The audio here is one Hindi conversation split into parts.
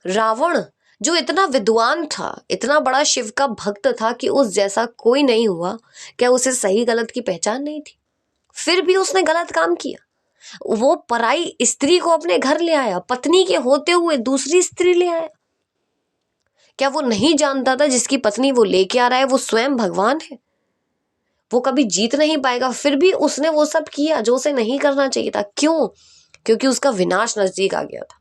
रावण जो इतना विद्वान था, इतना बड़ा शिव का भक्त था कि उस जैसा कोई नहीं हुआ, क्या उसे सही गलत की पहचान नहीं थी? फिर भी उसने गलत काम किया। वो पराई स्त्री को अपने घर ले आया, पत्नी के होते हुए दूसरी स्त्री ले आया। क्या वो नहीं जानता था जिसकी पत्नी वो लेके आ रहा है वो स्वयं भगवान है, वो कभी जीत नहीं पाएगा? फिर भी उसने वो सब किया जो उसे नहीं करना चाहिए था। क्यों? क्योंकि उसका विनाश नजदीक आ गया था।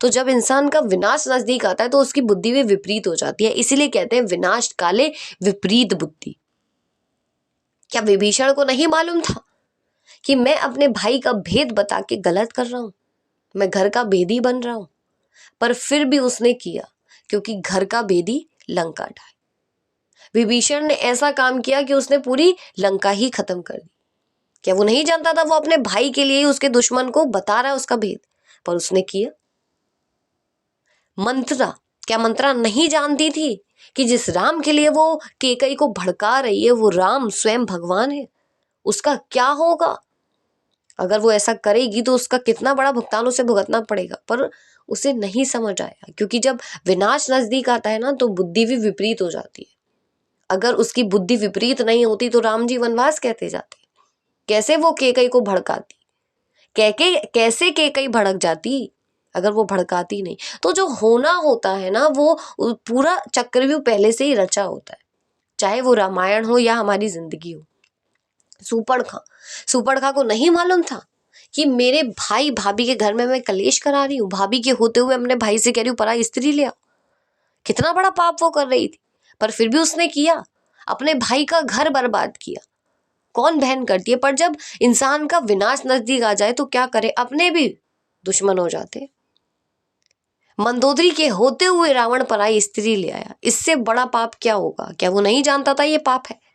तो जब इंसान का विनाश नजदीक आता है तो उसकी बुद्धि भी विपरीत हो जाती है। इसीलिए कहते हैं विनाश काले विपरीत बुद्धि। क्या विभीषण को नहीं मालूम था कि मैं अपने भाई का भेद बता के गलत कर रहा हूं, मैं घर का भेदी बन रहा हूं? पर फिर भी उसने किया, क्योंकि घर का भेदी लंका ढाए। विभीषण ने ऐसा काम किया कि उसने पूरी लंका ही खत्म कर दी। क्या वो नहीं जानता था वो अपने भाई के लिए ही उसके दुश्मन को बता रहा है उसका भेद? पर उसने किया। मंत्रा, क्या मंत्रा नहीं जानती थी कि जिस राम के लिए वो केकई को भड़का रही है वो राम स्वयं भगवान है? उसका क्या होगा अगर वो ऐसा करेगी तो उसका कितना बड़ा भुगतान उसे भुगतना पड़ेगा। पर उसे नहीं समझ आया, क्योंकि जब विनाश नजदीक आता है ना तो बुद्धि भी विपरीत हो जाती है। अगर उसकी बुद्धि विपरीत नहीं होती तो राम जी वनवास कहते जाते। कैसे वो केकई को भड़काती, कैसे केकई भड़क जाती अगर वो भड़काती नहीं? तो जो होना होता है ना वो पूरा चक्रव्यूह पहले से ही रचा होता है, चाहे वो रामायण हो या हमारी जिंदगी हो। सुपर्णखा को नहीं मालूम था कि मेरे भाई भाभी के घर में मैं कलेश करा रही हूँ, भाभी के होते हुए अपने भाई से कह रही हूँ पराई स्त्री ले आओ। कितना बड़ा पाप वो कर रही थी, पर फिर भी उसने किया, अपने भाई का घर बर्बाद किया। कौन बहन करती है? पर जब इंसान का विनाश नजदीक आ जाए तो क्या करे, अपने भी दुश्मन हो जाते। मंदोदरी के होते हुए रावण पराई स्त्री ले आया, इससे बड़ा पाप क्या होगा? क्या वो नहीं जानता था ये पाप है?